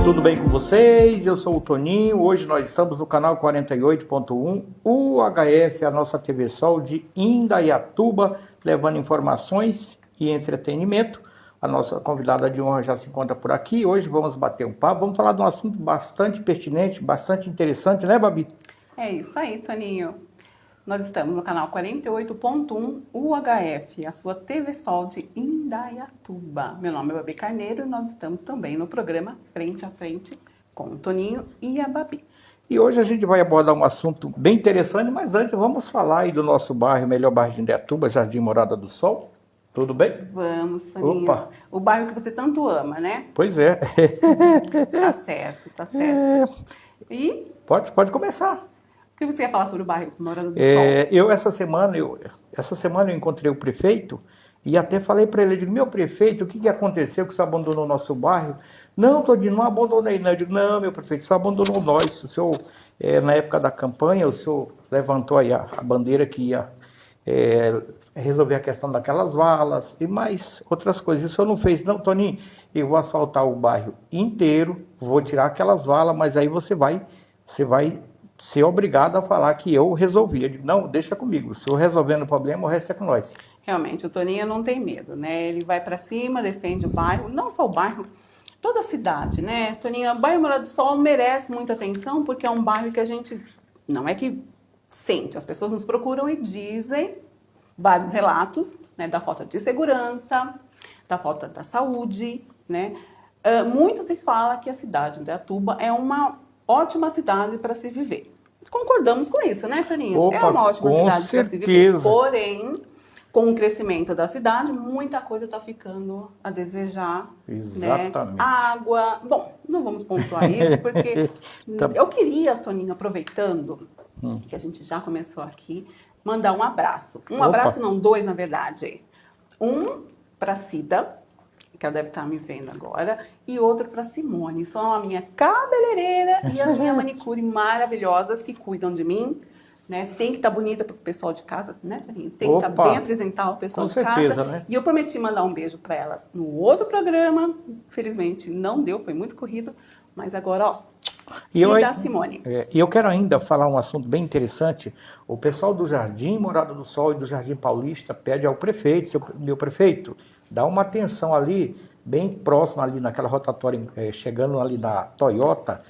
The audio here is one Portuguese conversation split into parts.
tudo bem com vocês? Eu sou o Toninho, hoje nós estamos no canal 48.1 UHF, a nossa TV Sol de Indaiatuba, levando informações e entretenimento. A nossa convidada de honra já se encontra por aqui, hoje vamos bater um papo, vamos falar de um assunto bastante pertinente, bastante interessante, né, Babi? É isso aí, Toninho. Nós estamos no canal 48.1 UHF, a sua TV Sol de Indaiatuba. Meu nome é Babi Carneiro e nós estamos também no programa Frente a Frente com o Toninho e a Babi. E hoje a gente vai abordar um assunto bem interessante, mas antes vamos falar aí do nosso bairro, melhor bairro de Indaiatuba, Jardim Morada do Sol. Tudo bem? Vamos, Toninho. Opa. O bairro que você tanto ama, né? Pois é. Tá certo, tá certo. E Pode começar. o que você ia falar sobre o bairro Morada do Sol? Essa semana eu encontrei o prefeito e até falei para ele, eu digo, meu prefeito, o que aconteceu que o senhor abandonou o nosso bairro? Não, Todinho, não abandonei não. Eu digo, não, meu prefeito, o senhor abandonou nós. O senhor, na época da campanha, o senhor levantou aí a bandeira que ia resolver a questão daquelas valas e mais outras coisas. Isso eu não fez, não, Toninho, eu vou asfaltar o bairro inteiro, vou tirar aquelas valas, mas aí você vai ser obrigado a falar que eu resolvi. Eu digo, não, deixa comigo, se eu resolvendo o problema, o resto é com nós. Realmente, o Toninho não tem medo, né? Ele vai para cima, defende o bairro, não só o bairro, toda a cidade, né? Toninho, o bairro Morada do Sol merece muita atenção porque é um bairro que a gente, não é que sente, as pessoas nos procuram e dizem vários relatos, né, da falta de segurança, da falta da saúde, né? Muito se fala que a cidade de Indaiatuba é uma ótima cidade para se viver. Concordamos com isso, né, Toninho? Opa, é uma ótima cidade para se viver, porém, com o crescimento da cidade, muita coisa está ficando a desejar. Exatamente. Né? Água. Bom, não vamos pontuar isso, porque eu queria, Toninho, aproveitando que a gente já começou aqui, mandar um abraço. Um abraço, não, dois, na verdade. Um para Cida, que ela deve estar me vendo agora, e outro para Simone. São a minha cabeleireira e a minha manicure maravilhosas que cuidam de mim. Né? Tem que estar bonita para o pessoal de casa, né, Toninho? Tem que estar bem apresentável o pessoal de casa. Né? E eu prometi mandar um beijo para elas no outro programa. Infelizmente não deu, foi muito corrido. Mas agora, ó, Cida, Simone. E eu quero ainda falar um assunto bem interessante. O pessoal do Jardim Morada do Sol e do Jardim Paulista pede ao prefeito, meu prefeito, dá uma atenção ali, bem próximo ali naquela rotatória, chegando ali na Toyota,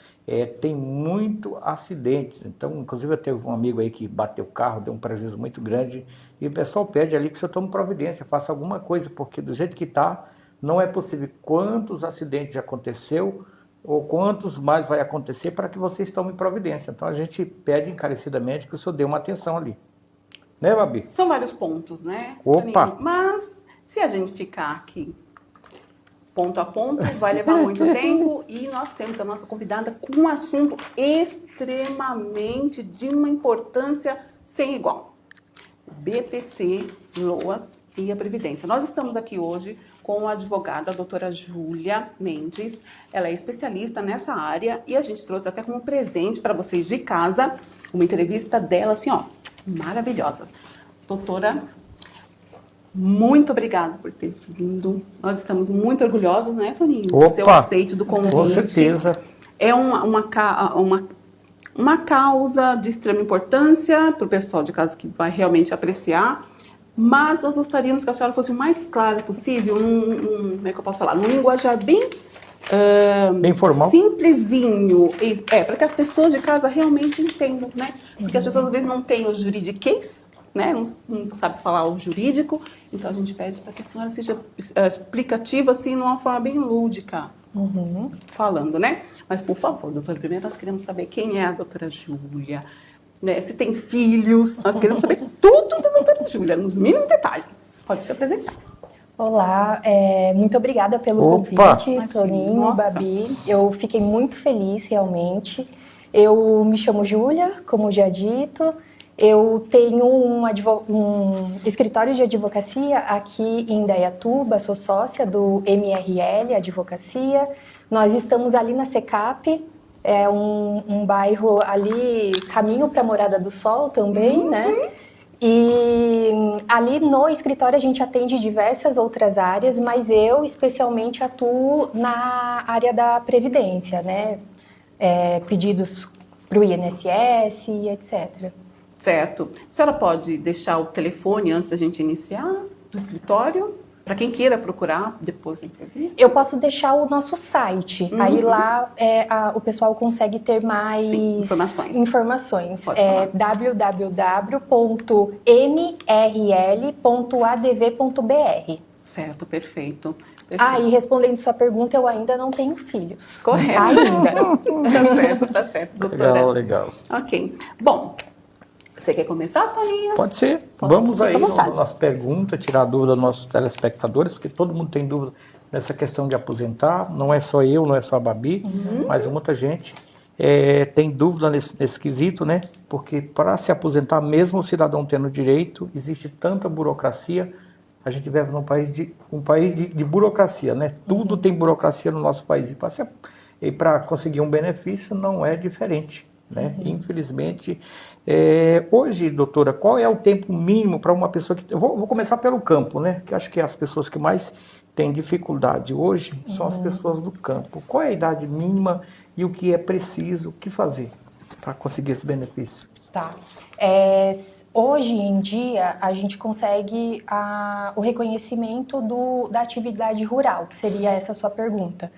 tem muito acidente. Então, inclusive, eu teve um amigo aí que bateu o carro, deu um prejuízo muito grande, e o pessoal pede ali que o senhor tome providência, faça alguma coisa, porque do jeito que está, não é possível. Quantos acidentes já aconteceu, ou quantos mais vai acontecer para que vocês tomem providência. Então, a gente pede encarecidamente que o senhor dê uma atenção ali. Né, Babi? São vários pontos, né? Opa! Toninho? Mas, se a gente ficar aqui ponto a ponto, vai levar muito tempo e nós temos a nossa convidada com um assunto extremamente de uma importância sem igual. BPC, LOAS e a Previdência. Nós estamos aqui hoje com a advogada, a doutora Júlia Mendes. Ela é especialista nessa área e a gente trouxe até como presente para vocês de casa uma entrevista dela, assim, ó, maravilhosa. Doutora, muito obrada por ter vindo. Nós estamos muito orgulhosos, né, Toninho? Do seu aceite do convite. Com certeza. É uma causa de extrema importância para o pessoal de casa que vai realmente apreciar, mas nós gostaríamos que a senhora fosse o mais clara possível, como é que eu posso falar? Num linguajar bem formal, simplesinho, para que as pessoas de casa realmente entendam, né? Porque as pessoas às vezes não têm o juridiquês, né? Não sabe falar o jurídico, então a gente pede para que a senhora seja explicativa assim, de uma forma bem lúdica, falando, né? Mas por favor, doutora, primeiro nós queremos saber quem é a doutora Júlia, né? Se tem filhos, nós queremos saber tudo da doutora Júlia, nos mínimos detalhes. Pode se apresentar. Olá, muito obrigada pelo convite, Toninho, Babi. Eu fiquei muito feliz, realmente. Eu me chamo Júlia, como já dito. Eu tenho um escritório de advocacia aqui em Indaiatuba, sou sócia do MRL Advocacia. Nós estamos ali na Secap, é um bairro ali, caminho para a Morada do Sol também, né? E ali no escritório a gente atende diversas outras áreas, mas eu especialmente atuo na área da Previdência, né? Pedidos para o INSS e etc. Certo. A senhora pode deixar o telefone antes da gente iniciar do escritório? Para quem queira procurar depois da entrevista? Eu posso deixar o nosso site. Aí lá o pessoal consegue ter mais informações. É www.mrl.adv.br. Certo, perfeito. E respondendo sua pergunta, eu ainda não tenho filhos. Correto. Ainda. Tá certo, doutora. Legal. Ok. Bom, você quer começar, Toninho? Pode ser. Vamos aí nas perguntas, tirar a dúvida dos nossos telespectadores, porque todo mundo tem dúvida nessa questão de aposentar. Não é só eu, não é só a Babi, mas muita gente tem dúvida nesse quesito, né? Porque para se aposentar, mesmo o cidadão tendo direito, existe tanta burocracia. A gente vive num país de burocracia, né? Tudo tem burocracia no nosso país. E para conseguir um benefício não é diferente, né? Infelizmente, hoje, doutora, qual é o tempo mínimo para uma pessoa que... Eu vou começar pelo campo, né? Que acho que as pessoas que mais têm dificuldade hoje são as pessoas do campo. Qual é a idade mínima e o que é preciso, o que fazer para conseguir esse benefício? Tá. Hoje em dia, a gente consegue o reconhecimento da atividade rural, que seria essa sua pergunta.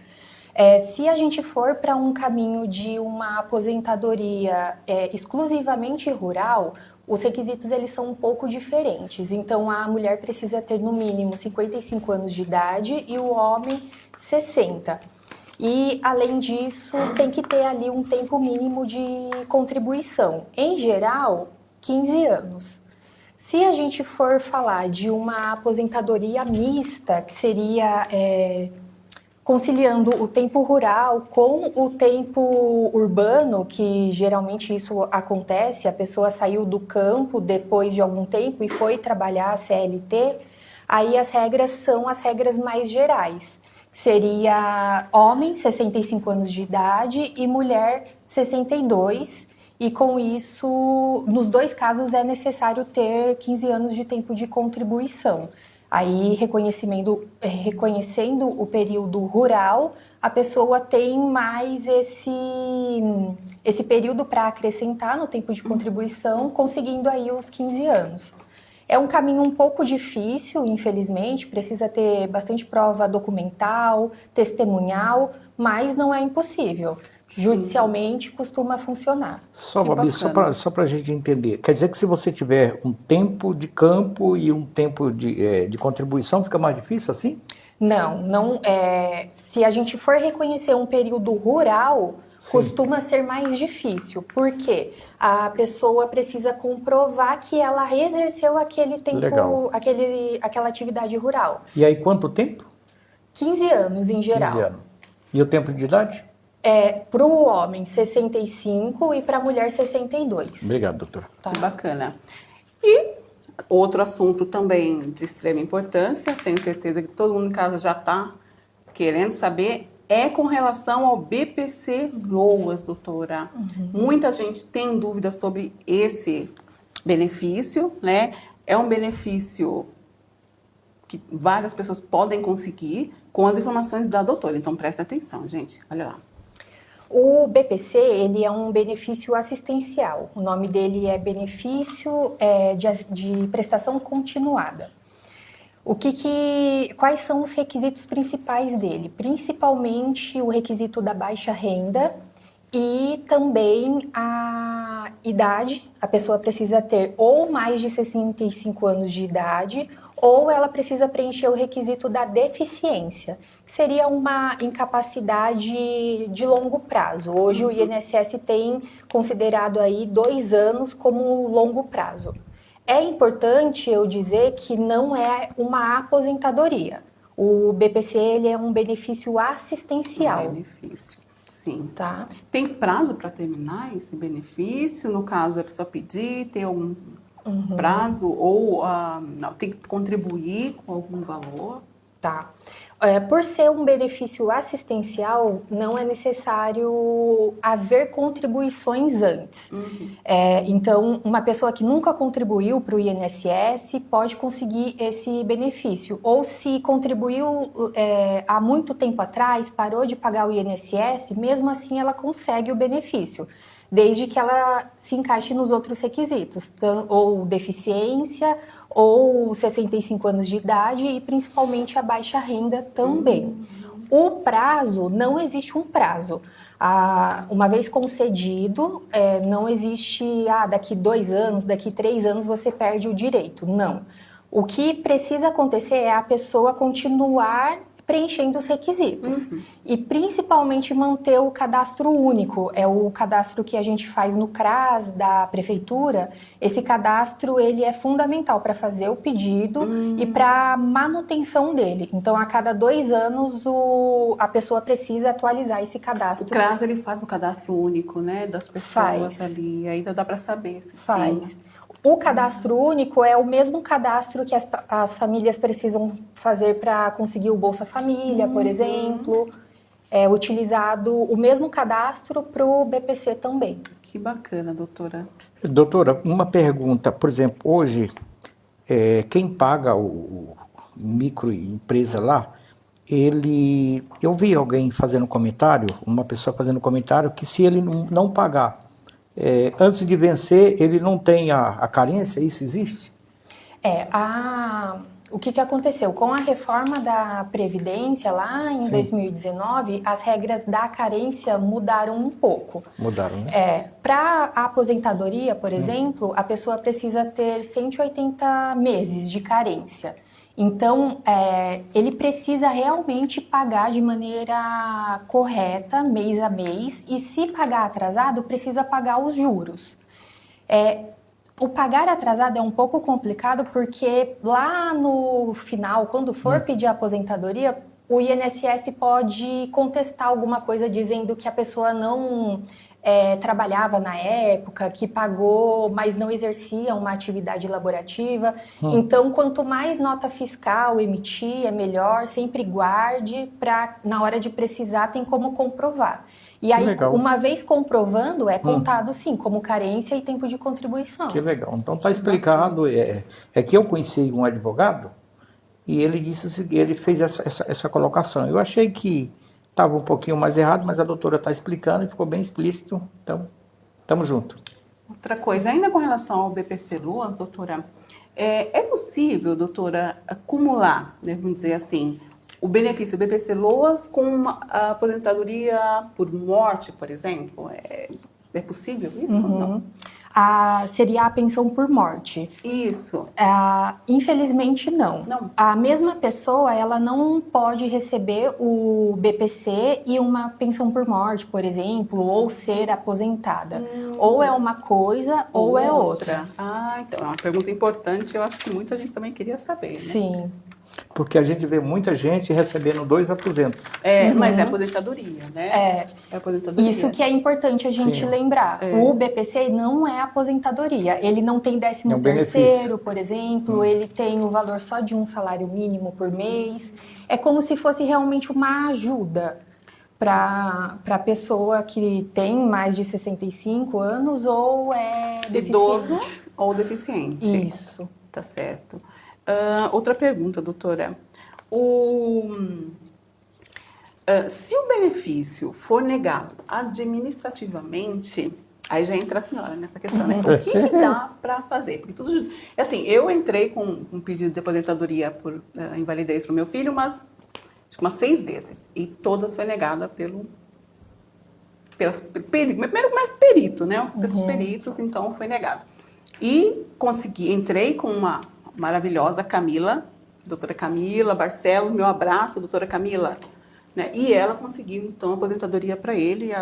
Se a gente for para um caminho de uma aposentadoria exclusivamente rural, os requisitos eles são um pouco diferentes. Então, a mulher precisa ter no mínimo 55 anos de idade e o homem 60. E, além disso, tem que ter ali um tempo mínimo de contribuição. Em geral, 15 anos. Se a gente for falar de uma aposentadoria mista, que seria conciliando o tempo rural com o tempo urbano, que geralmente isso acontece, a pessoa saiu do campo depois de algum tempo e foi trabalhar a CLT, aí as regras são as regras mais gerais. Seria homem, 65 anos de idade, e mulher, 62. E com isso, nos dois casos, é necessário ter 15 anos de tempo de contribuição. Aí, reconhecendo o período rural, a pessoa tem mais esse período para acrescentar no tempo de contribuição, conseguindo aí os 15 anos. É um caminho um pouco difícil, infelizmente, precisa ter bastante prova documental, testemunhal, mas não é impossível. Sim. Judicialmente costuma funcionar. Babi, só para a gente entender, quer dizer que se você tiver um tempo de campo e um tempo de contribuição, fica mais difícil assim? Não. Se a gente for reconhecer um período rural, sim, costuma ser mais difícil, porque a pessoa precisa comprovar que ela exerceu aquele tempo, aquela atividade rural. E aí quanto tempo? 15 anos em geral. 15 anos. E o tempo de idade? Para o homem 65 e para a mulher 62. Obrigado, doutora. Tá bacana. E outro assunto também de extrema importância, tenho certeza que todo mundo em casa já está querendo saber, com relação ao BPC Loas, doutora. Muita gente tem dúvida sobre esse benefício, né? É um benefício que várias pessoas podem conseguir com as informações da doutora. Então, preste atenção, gente. Olha lá. O BPC, ele é um benefício assistencial. O nome dele é benefício de prestação continuada. Quais são os requisitos principais dele? Principalmente o requisito da baixa renda e também a idade. A pessoa precisa ter ou mais de 65 anos de idade ou ela precisa preencher o requisito da deficiência, que seria uma incapacidade de longo prazo. Hoje o INSS tem considerado aí 2 anos como longo prazo. É importante eu dizer que não é uma aposentadoria. O BPC ele é um benefício assistencial. Um benefício, sim. Tá. Tem prazo para terminar esse benefício? No caso, a pessoa pedir, ter algum prazo ou tem que contribuir com algum valor? Tá. Por ser um benefício assistencial, não é necessário haver contribuições antes. Então, uma pessoa que nunca contribuiu para o INSS pode conseguir esse benefício. Ou se contribuiu há muito tempo atrás, parou de pagar o INSS, mesmo assim ela consegue o benefício, desde que ela se encaixe nos outros requisitos, ou deficiência, ou 65 anos de idade e principalmente a baixa renda também. O prazo, não existe um prazo. Uma vez concedido, não existe, daqui 2 anos, daqui 3 anos você perde o direito. Não. O que precisa acontecer é a pessoa continuar preenchendo os requisitos. E principalmente manter o cadastro único. É o cadastro que a gente faz no CRAS da prefeitura. Esse cadastro ele é fundamental para fazer o pedido e para manutenção dele. Então, a cada 2 anos, a pessoa precisa atualizar esse cadastro. O CRAS ele faz o cadastro único, né, das pessoas ali. Aí dá para saber se faz. O cadastro único é o mesmo cadastro que as famílias precisam fazer para conseguir o Bolsa Família, por exemplo. É utilizado o mesmo cadastro para o BPC também. Que bacana, doutora. Doutora, uma pergunta. Por exemplo, hoje, quem paga o microempresa lá, eu vi alguém fazendo comentário, uma pessoa fazendo comentário, que se ele não pagar antes de vencer, ele não tem a carência? Isso existe? O que aconteceu? Com a reforma da Previdência, lá em 2019, as regras da carência mudaram um pouco. Mudaram, né? Para a aposentadoria, por exemplo, a pessoa precisa ter 180 meses de carência. Então, ele precisa realmente pagar de maneira correta, mês a mês, e se pagar atrasado, precisa pagar os juros. O pagar atrasado é um pouco complicado porque lá no final, quando for pedir a aposentadoria, o INSS pode contestar alguma coisa dizendo que a pessoa não trabalhava na época, que pagou, mas não exercia uma atividade laborativa. Então, quanto mais nota fiscal emitir, é melhor. Sempre guarde para, na hora de precisar, tem como comprovar. E aí, uma vez comprovando, é contado, sim, como carência e tempo de contribuição. Que legal. Então, está explicado. É que eu conheci um advogado e ele disse, ele fez essa colocação. Eu achei que estava um pouquinho mais errado, mas a doutora está explicando e ficou bem explícito. Então, estamos juntos. Outra coisa, ainda com relação ao BPC Loas, doutora, é possível, doutora, acumular, né, vamos dizer assim, o benefício do BPC Loas com a aposentadoria por morte, por exemplo? É possível isso ou não? Seria a pensão por morte. Isso. Infelizmente, não. A mesma pessoa, ela não pode receber o BPC e uma pensão por morte, por exemplo, ou ser aposentada. Ou é uma coisa ou é outra. Então é uma pergunta importante, eu acho que muita gente também queria saber, né? Sim. Porque a gente vê muita gente recebendo 2 aposentos. Mas é aposentadoria, né? É aposentadoria. Isso que é importante a gente lembrar. O BPC não é aposentadoria. Ele não tem 13º, por exemplo. Ele tem o valor só de um salário mínimo por mês. É como se fosse realmente uma ajuda para a pessoa que tem mais de 65 anos ou é deficiente. Idoso ou deficiente. Isso. Tá certo. Outra pergunta, doutora. Se o benefício for negado administrativamente, aí já entra a senhora nessa questão, né? O que dá para fazer? Porque tudo, assim, eu entrei com um pedido de aposentadoria por invalidez para o meu filho, mas acho que umas 6 vezes, e todas foi negada pelos perito, né? Pelos peritos, então foi negado. E entrei com uma maravilhosa Camila, doutora Camila Barcelos, meu abraço, doutora Camila, né? E ela conseguiu, então, a aposentadoria para ele.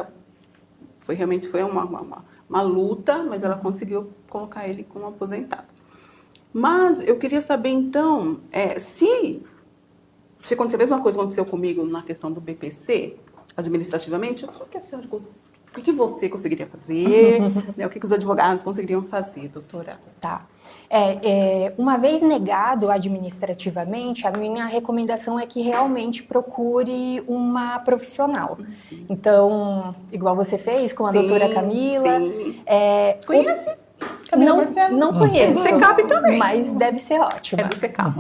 Realmente foi uma luta, mas ela conseguiu colocar ele como aposentado. Mas eu queria saber, então, se acontecer a mesma coisa que aconteceu comigo na questão do BPC, administrativamente, o que você conseguiria fazer? Né? O que os advogados conseguiriam fazer, doutora? Tá. Uma vez negado administrativamente, a minha recomendação é que realmente procure uma profissional. Então, igual você fez com a doutora Camila. Sim. Conhece? Não conheço. É do SECAP também. Mas deve ser ótimo. É do SECAP.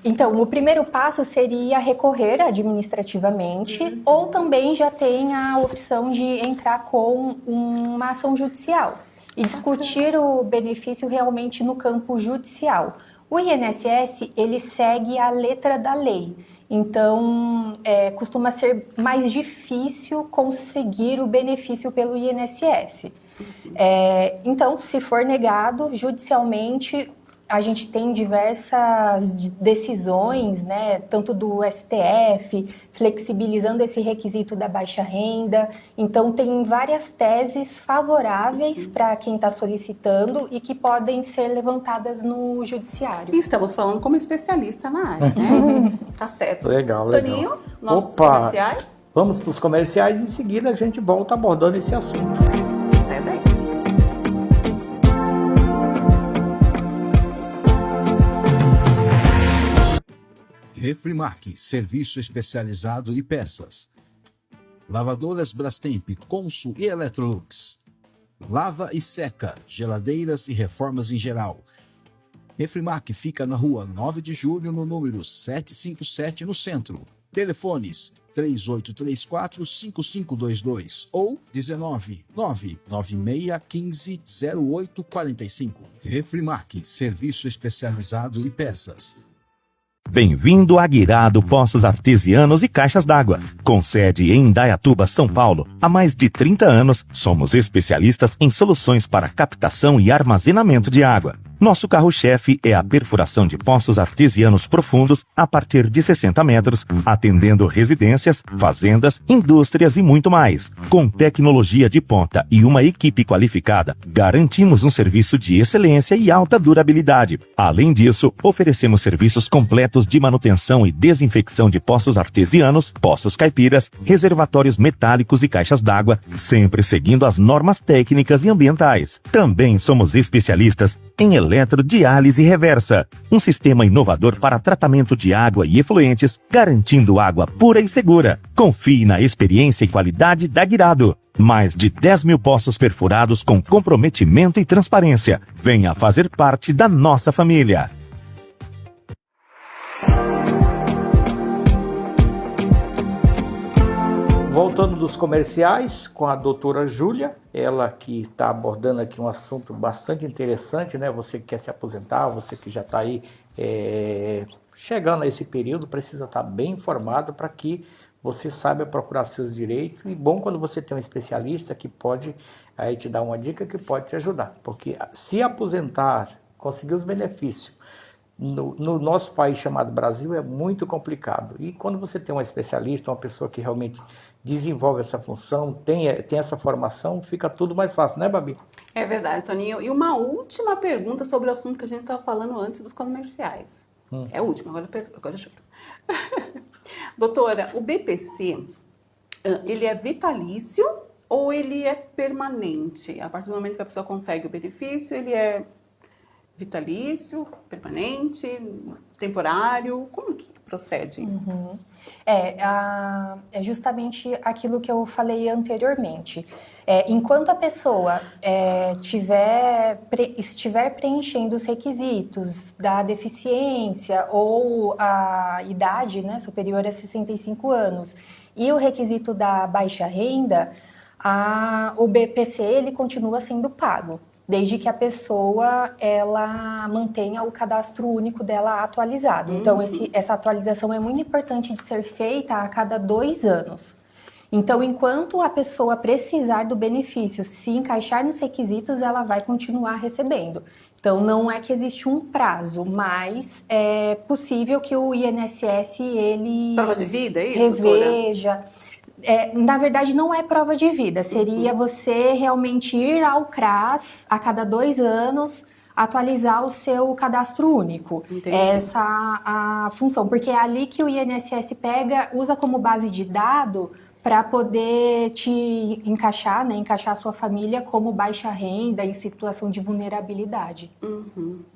Então, o primeiro passo seria recorrer administrativamente, ou também já tem a opção de entrar com uma ação judicial e discutir o benefício realmente no campo judicial. O INSS, ele segue a letra da lei. Então, costuma ser mais difícil conseguir o benefício pelo INSS. Então, se for negado, judicialmente, a gente tem diversas decisões, né, tanto do STF, flexibilizando esse requisito da baixa renda. Então, tem várias teses favoráveis para quem está solicitando e que podem ser levantadas no judiciário. E estamos falando como especialista na área, né? Tá certo. Legal. Toninho, nossos comerciais? Vamos para os comerciais e em seguida a gente volta abordando esse assunto. Sai daí. Refrimac, serviço especializado e peças. Lavadoras Brastemp, Consul e Electrolux. Lava e seca, geladeiras e reformas em geral. Refrimac fica na rua 9 de julho, no número 757, no centro. Telefones 3834-5522 ou 19996150845. Refrimac, serviço especializado e peças. Bem-vindo a Guirado Poços Artesianos e Caixas d'Água. Com sede em Indaiatuba, São Paulo, há mais de 30 anos, somos especialistas em soluções para captação e armazenamento de água. Nosso carro-chefe é a perfuração de poços artesianos profundos a partir de 60 metros, atendendo residências, fazendas, indústrias e muito mais. Com tecnologia de ponta e uma equipe qualificada, garantimos um serviço de excelência e alta durabilidade. Além disso, oferecemos serviços completos de manutenção e desinfecção de poços artesianos, poços caipiras, reservatórios metálicos e caixas d'água, sempre seguindo as normas técnicas e ambientais. Também somos especialistas em eletrodiálise reversa, um sistema inovador para tratamento de água e efluentes, garantindo água pura e segura. Confie na experiência e qualidade da Guirado. Mais de 10 mil poços perfurados com comprometimento e transparência. Venha fazer parte da nossa família. Voltando dos comerciais com a doutora Júlia, ela que está abordando aqui um assunto bastante interessante, né? Você que quer se aposentar, você que já está aí chegando a esse período, precisa estar bem informado para que você saiba procurar seus direitos. E bom quando você tem um especialista que pode aí te dar uma dica que pode te ajudar, porque se aposentar, conseguir os benefícios, no nosso país chamado Brasil é muito complicado. E quando você tem um especialista, uma pessoa que realmente desenvolve essa função, tem essa formação, fica tudo mais fácil, né, Babi? É verdade, Toninho. E uma última pergunta sobre o assunto que a gente estava falando antes dos comerciais. É a última, agora eu juro. Doutora, o BPC, ele é vitalício ou ele é permanente? A partir do momento que a pessoa consegue o benefício, ele é vitalício, permanente, temporário? Como que procede isso? É justamente aquilo que eu falei anteriormente. Enquanto a pessoa estiver preenchendo os requisitos da deficiência ou a idade, né, superior a 65 anos e o requisito da baixa renda, o BPC ele continua sendo pago, desde que a pessoa ela mantenha o cadastro único dela atualizado. Então, essa atualização é muito importante de ser feita a cada 2 anos. Então, enquanto a pessoa precisar do benefício, se encaixar nos requisitos, ela vai continuar recebendo. Então, não é que existe um prazo, mas é possível que o INSS, ele prova de vida, é isso, reveja. Na verdade, não é prova de vida, seria você realmente ir ao CRAS a cada 2 anos, atualizar o seu cadastro único. Entendi. Essa a função, porque é ali que o INSS usa como base de dado para poder te encaixar, né, encaixar a sua família como baixa renda em situação de vulnerabilidade.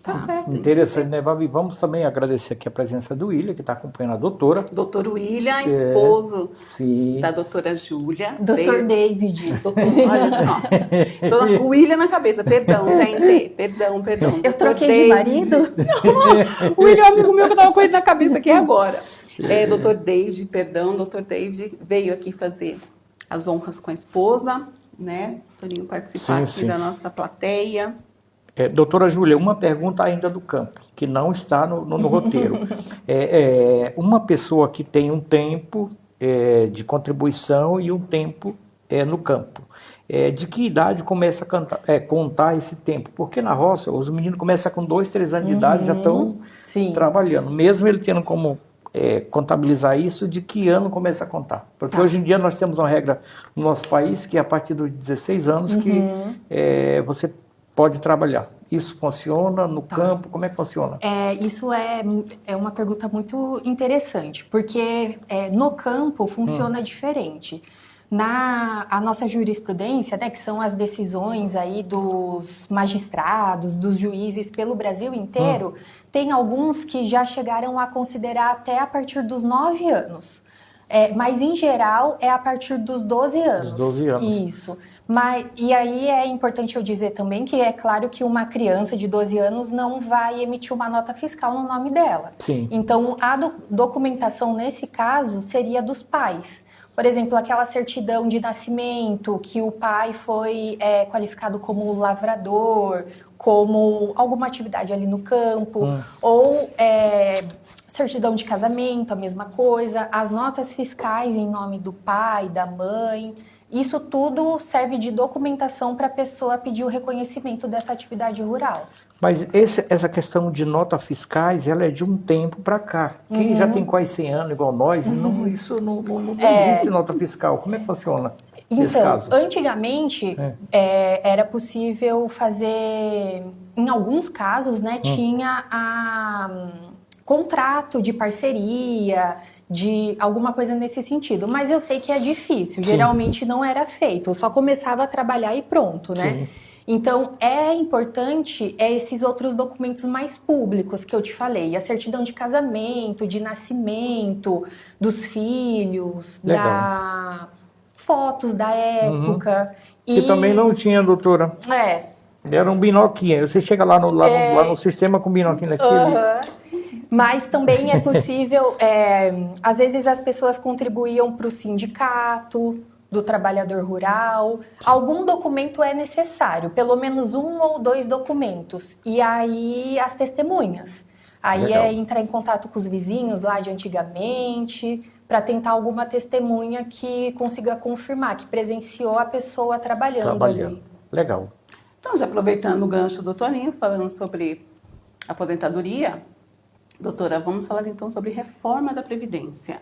Tá certo. Interessante, né, Babi? Vamos também agradecer aqui a presença do William, que está acompanhando a doutora. Doutor William, esposo sim. da doutora Júlia. Doutor David. Olha só. Tô com o William na cabeça. Perdão, gente. Perdão. Eu troquei de marido? Não, o William é um amigo meu que eu tava com ele na cabeça aqui agora. Doutor David, doutor David veio aqui fazer as honras com a esposa, né? Toninho participar aqui da nossa plateia. Doutora Júlia, uma pergunta ainda do campo, que não está no roteiro. Uma pessoa que tem um tempo de contribuição e um tempo no campo. De que idade começa a contar esse tempo? Porque na roça, os meninos começam com 2, 3 anos de idade, já estão trabalhando. Mesmo ele tendo como contabilizar isso, de que ano começa a contar? Porque hoje em dia nós temos uma regra no nosso país que é a partir dos 16 anos que você pode trabalhar. Isso funciona no campo? Como é que funciona? Isso é uma pergunta muito interessante, porque no campo funciona diferente. A nossa jurisprudência, né, que são as decisões aí dos magistrados, dos juízes pelo Brasil inteiro, tem alguns que já chegaram a considerar até a partir dos 9 anos. Mas, em geral, é a partir dos 12 anos. Dos 12 anos. Isso. E aí é importante eu dizer também que é claro que uma criança de 12 anos não vai emitir uma nota fiscal no nome dela. Sim. Então, a documentação, nesse caso, seria dos pais. Por exemplo, aquela certidão de nascimento, que o pai foi qualificado como lavrador, como alguma atividade ali no campo, ou certidão de casamento, a mesma coisa, as notas fiscais em nome do pai, da mãe, isso tudo serve de documentação para a pessoa pedir o reconhecimento dessa atividade rural. Mas essa questão de notas fiscais, ela é de um tempo para cá. Quem já tem quase 100 anos, igual nós, isso não existe nota fiscal. Como é que funciona nesse caso? Antigamente, era possível fazer, em alguns casos, né, tinha contrato de parceria, de alguma coisa nesse sentido. Mas eu sei que é difícil, geralmente não era feito. Eu só começava a trabalhar e pronto, né? Sim. Então, é importante esses outros documentos mais públicos que eu te falei. A certidão de casamento, de nascimento, dos filhos, fotos da época. Que também não tinha, doutora. Era um binoquinho. Você chega lá no sistema com um binoquinho daquele. Mas também é possível, às vezes as pessoas contribuíam para o sindicato do trabalhador rural, algum documento é necessário, pelo menos 1 ou 2 documentos, e aí as testemunhas. Aí entrar em contato com os vizinhos lá de antigamente, para tentar alguma testemunha que consiga confirmar, que presenciou a pessoa trabalhando ali. Legal. Então, já aproveitando o gancho do Toninho, falando sobre aposentadoria, doutora, vamos falar então sobre reforma da Previdência.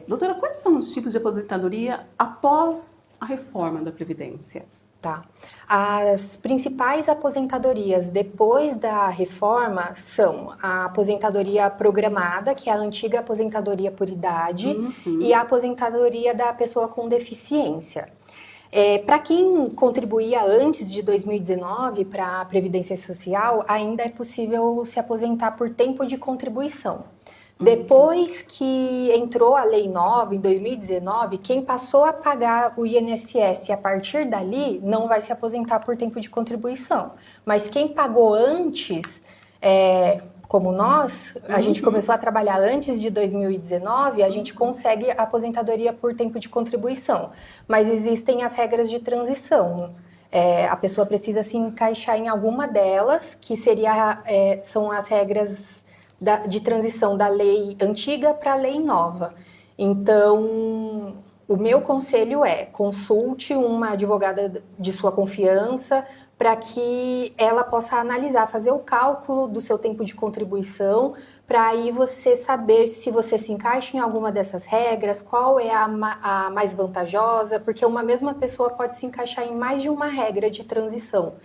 Doutora, quais são os tipos de aposentadoria após a reforma da Previdência? Tá. As principais aposentadorias depois da reforma são a aposentadoria programada, que é a antiga aposentadoria por idade, e a aposentadoria da pessoa com deficiência. Para quem contribuía antes de 2019 para a Previdência Social, ainda é possível se aposentar por tempo de contribuição. Depois que entrou a lei nova, em 2019, quem passou a pagar o INSS a partir dali não vai se aposentar por tempo de contribuição. Mas quem pagou antes, como nós, a gente começou a trabalhar antes de 2019, a gente consegue a aposentadoria por tempo de contribuição. Mas existem as regras de transição. A pessoa precisa se encaixar em alguma delas, que são as regras de transição da lei antiga para a lei nova. Então, o meu conselho consulte uma advogada de sua confiança para que ela possa analisar, fazer o cálculo do seu tempo de contribuição, para aí você saber se você se encaixa em alguma dessas regras, qual é a mais vantajosa, porque uma mesma pessoa pode se encaixar em mais de uma regra de transição.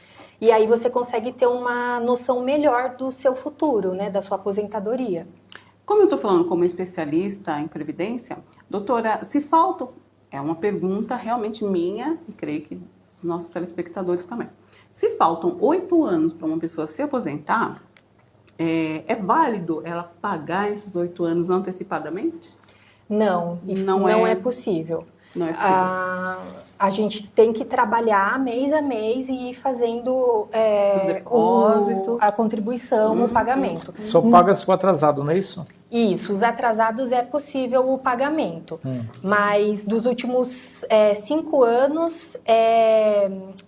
E aí você consegue ter uma noção melhor do seu futuro, né, da sua aposentadoria. Como eu estou falando como especialista em previdência, doutora, se faltam, é uma pergunta realmente minha e creio que dos nossos telespectadores também. Se faltam 8 anos para uma pessoa se aposentar, é válido ela pagar esses 8 anos antecipadamente? Não, não é possível. Não é possível. A gente tem que trabalhar mês a mês e ir fazendo a contribuição, o pagamento. Só paga se for atrasado, não é isso? Isso, os atrasados é possível o pagamento, mas dos últimos 5 anos,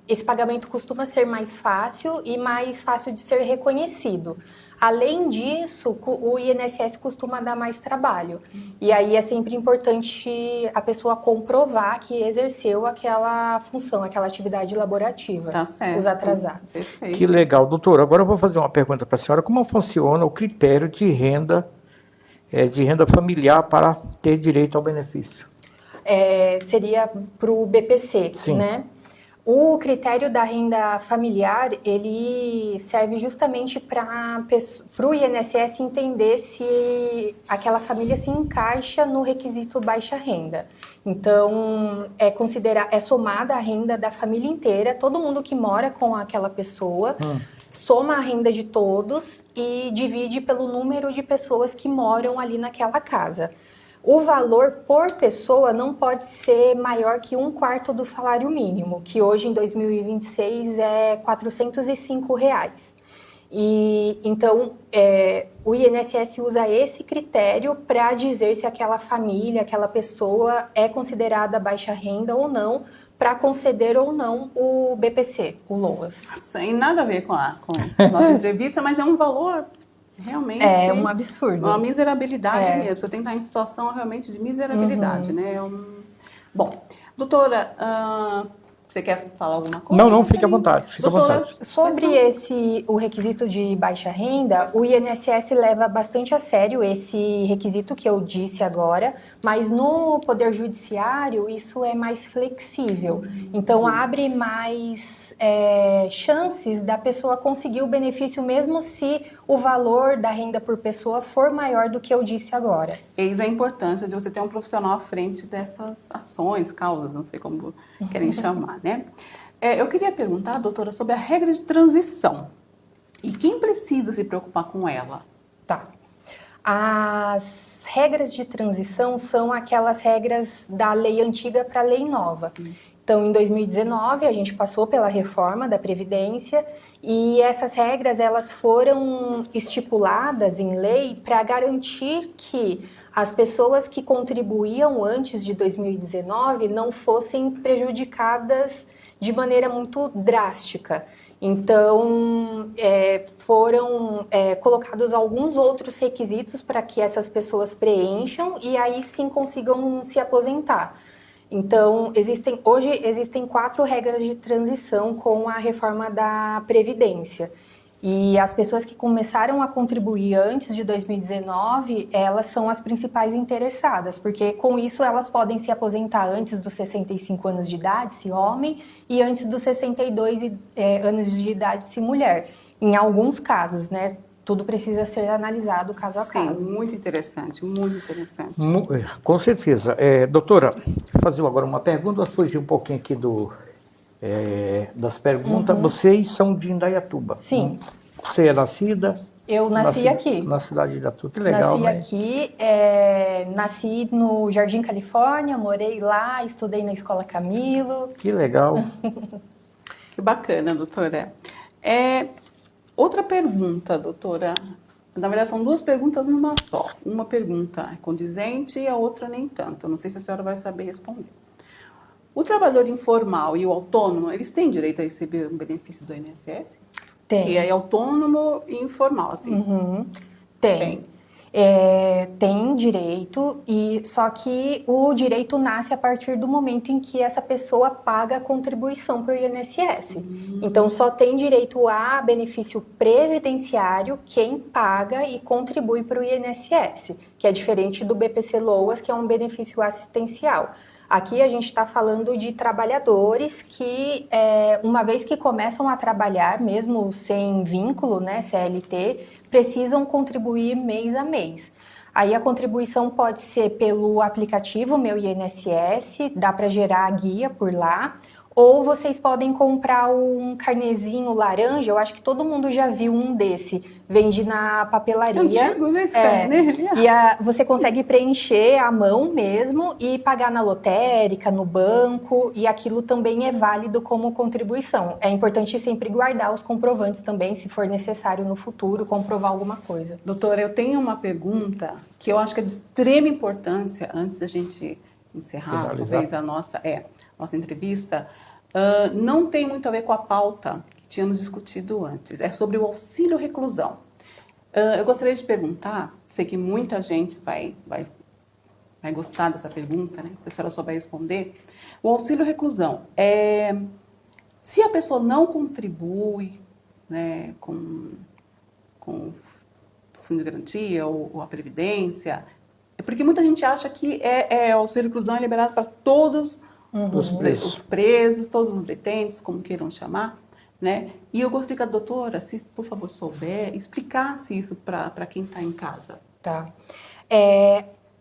esse pagamento costuma ser mais fácil e mais fácil de ser reconhecido. Além disso, o INSS costuma dar mais trabalho. E aí é sempre importante a pessoa comprovar que exerceu aquela função, aquela atividade laborativa. Tá certo. Os atrasados. Perfeito. Que legal. Doutora, agora eu vou fazer uma pergunta para a senhora. Como funciona o critério de renda familiar para ter direito ao benefício? Seria para o BPC, Sim. né? O critério da renda familiar, ele serve justamente para o INSS entender se aquela família se encaixa no requisito baixa renda. Então, é somada a renda da família inteira, todo mundo que mora com aquela pessoa, soma a renda de todos e divide pelo número de pessoas que moram ali naquela casa. O valor por pessoa não pode ser maior que 1/4 do salário mínimo, que hoje em 2026 é R$ 405. E então o INSS usa esse critério para dizer se aquela família, aquela pessoa é considerada baixa renda ou não, para conceder ou não o BPC, o LOAS. Sem nada a ver com a nossa entrevista, mas é um valor realmente... É um absurdo. Uma miserabilidade mesmo. Você tem que estar em situação realmente de miserabilidade, né? Bom, doutora, você quer falar alguma coisa? Não, fique à vontade. Fique à vontade. Sobre o requisito de baixa renda, o INSS leva bastante a sério esse requisito que eu disse agora, mas no Poder Judiciário isso é mais flexível. Então, abre mais chances da pessoa conseguir o benefício, mesmo se o valor da renda por pessoa for maior do que eu disse agora. Eis a importância de você ter um profissional à frente dessas ações, causas, não sei como querem chamar, né? Eu queria perguntar, doutora, sobre a regra de transição. E quem precisa se preocupar com ela? Tá. As regras de transição são aquelas regras da lei antiga para a lei nova. Então, em 2019, a gente passou pela reforma da Previdência e essas regras elas foram estipuladas em lei para garantir que as pessoas que contribuíam antes de 2019 não fossem prejudicadas de maneira muito drástica. Então, foram colocados alguns outros requisitos para que essas pessoas preencham e aí sim consigam se aposentar. Então, hoje existem 4 regras de transição com a reforma da Previdência. E as pessoas que começaram a contribuir antes de 2019, elas são as principais interessadas, porque com isso elas podem se aposentar antes dos 65 anos de idade, se homem, e antes dos 62 anos de idade, se mulher. Em alguns casos, né? Tudo precisa ser analisado caso a caso. Sim, muito interessante, muito interessante. Com certeza. Doutora, vou fazer agora uma pergunta, fugir um pouquinho aqui das perguntas. Vocês são de Indaiatuba? Sim. Você é nascida? Eu nasci aqui. Na cidade de Indaiatuba, que legal, nasci aqui, nasci no Jardim Califórnia, morei lá, estudei na Escola Camilo. Que legal. Que bacana, doutora. Outra pergunta, doutora. Na verdade, são 2 perguntas numa só. Uma pergunta é condizente e a outra nem tanto. Eu não sei se a senhora vai saber responder. O trabalhador informal e o autônomo, eles têm direito a receber um benefício do INSS? Tem. Que é autônomo e informal, assim? Tem. Tem direito, só que o direito nasce a partir do momento em que essa pessoa paga a contribuição para o INSS. Então, só tem direito a benefício previdenciário quem paga e contribui para o INSS, que é diferente do BPC-LOAS, que é um benefício assistencial. Aqui a gente está falando de trabalhadores que, uma vez que começam a trabalhar, mesmo sem vínculo, né, CLT, precisam contribuir mês a mês. Aí a contribuição pode ser pelo aplicativo Meu INSS, dá para gerar a guia por lá, ou vocês podem comprar um carnezinho laranja, eu acho que todo mundo já viu um desse, vende na papelaria. Antigo, né, esse carnê, E você consegue preencher à mão mesmo e pagar na lotérica, no banco, e aquilo também é válido como contribuição. É importante sempre guardar os comprovantes também, se for necessário no futuro comprovar alguma coisa. Doutora, eu tenho uma pergunta que eu acho que é de extrema importância, antes da gente encerrar, talvez, a nossa entrevista. Não tem muito a ver com a pauta que tínhamos discutido antes, é sobre o auxílio reclusão. Eu gostaria de perguntar, sei que muita gente vai gostar dessa pergunta, né? Se a senhora souber responder. O auxílio reclusão, se a pessoa não contribui, né, com o fundo de garantia ou a previdência, é porque muita gente acha que o auxílio reclusão é liberado para todos os presos, todos os detentos, como queiram chamar, né? E eu gostaria que a doutora, se por favor souber, explicasse isso para quem está em casa. Tá.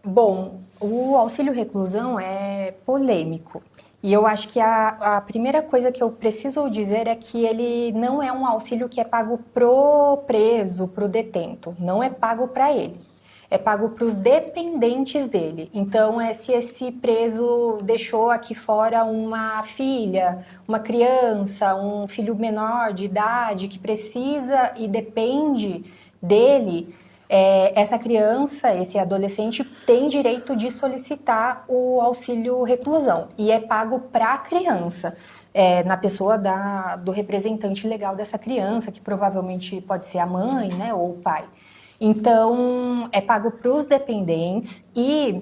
Bom, o auxílio reclusão é polêmico. E eu acho que a primeira coisa que eu preciso dizer é que ele não é um auxílio que é pago pro preso, pro detento. Não é pago para ele. É pago para os dependentes dele. Então, se esse preso deixou aqui fora uma filha, uma criança, um filho menor de idade que precisa e depende dele, essa criança, esse adolescente tem direito de solicitar o auxílio reclusão. E é pago para a criança. Na pessoa do representante legal dessa criança, que provavelmente pode ser a mãe, né, ou o pai. Então, é pago para os dependentes e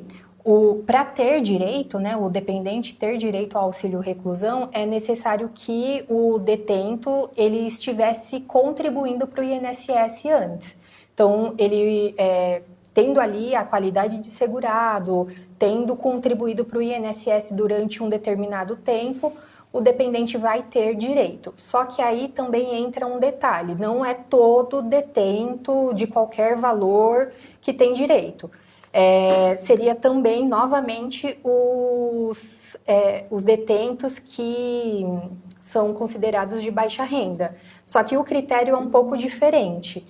para ter direito, né, o dependente ter direito ao auxílio reclusão, é necessário que o detento ele estivesse contribuindo para o INSS antes. Então, ele tendo ali a qualidade de segurado, tendo contribuído para o INSS durante um determinado tempo, o dependente vai ter direito. Só que aí também entra um detalhe, não é todo detento de qualquer valor que tem direito. Seria também, novamente, os detentos que são considerados de baixa renda. Só que o critério é um pouco diferente.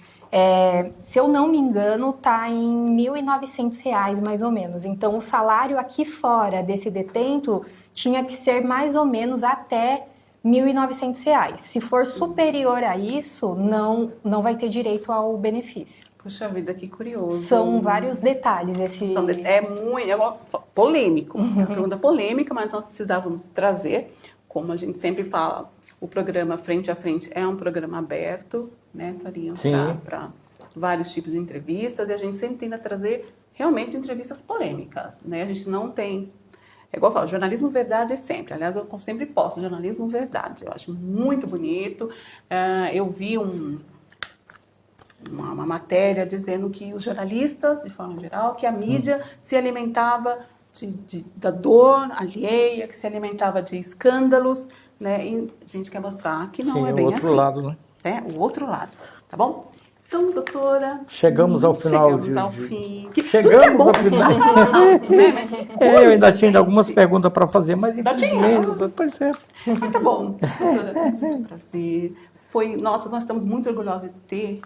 Se eu não me engano, está em R$ 1.900, mais ou menos. Então, o salário aqui fora desse detento tinha que ser mais ou menos até R$ 1.900. Se for superior a isso, não vai ter direito ao benefício. Puxa vida, que curioso. São vários detalhes. É polêmico. É uma pergunta polêmica, mas nós precisávamos trazer, como a gente sempre fala, o programa Frente a Frente é um programa aberto, né, Torinho? Para vários tipos de entrevistas, e a gente sempre tenta trazer realmente entrevistas polêmicas, né? A gente não tem... É igual eu falo, jornalismo verdade sempre. Aliás, eu sempre posto jornalismo verdade. Eu acho muito bonito. Eu vi uma matéria dizendo que os jornalistas, de forma geral, que a mídia se alimentava da dor alheia, que se alimentava de escândalos, né? E a gente quer mostrar que não é bem assim. O outro lado, né? O outro lado, tá bom? Então, doutora... Chegamos ao final. Chegamos ao fim. Chegamos ao final. Eu ainda tinha algumas perguntas para fazer, mas infelizmente... Pois é. Mas tá bom. Doutora, nós estamos muito orgulhosos de ter...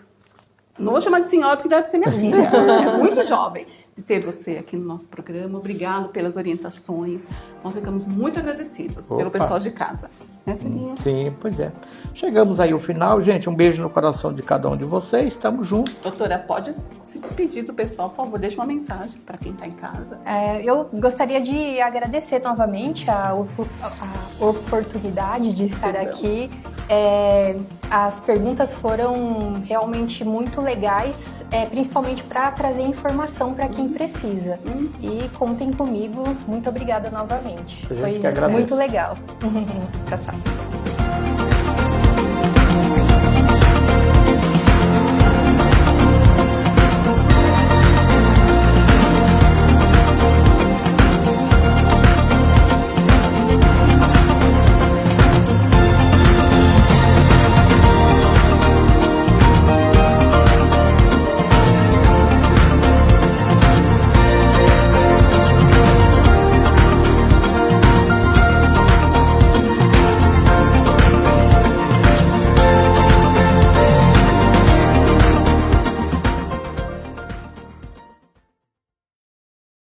Não vou chamar de senhora porque deve ser minha filha. É muito jovem de ter você aqui no nosso programa. Obrigado pelas orientações. Nós ficamos muito agradecidos pelo pessoal de casa. Sim, pois é. Chegamos aí ao final, gente. Um beijo no coração de cada um de vocês. Estamos juntos. Doutora, pode se despedir do pessoal, por favor. Deixa uma mensagem para quem está em casa. Eu gostaria de agradecer novamente a oportunidade de estar aqui. As perguntas foram realmente muito legais, principalmente para trazer informação para quem precisa. E contem comigo. Muito obrigada novamente. Foi muito legal. Tchau, tchau.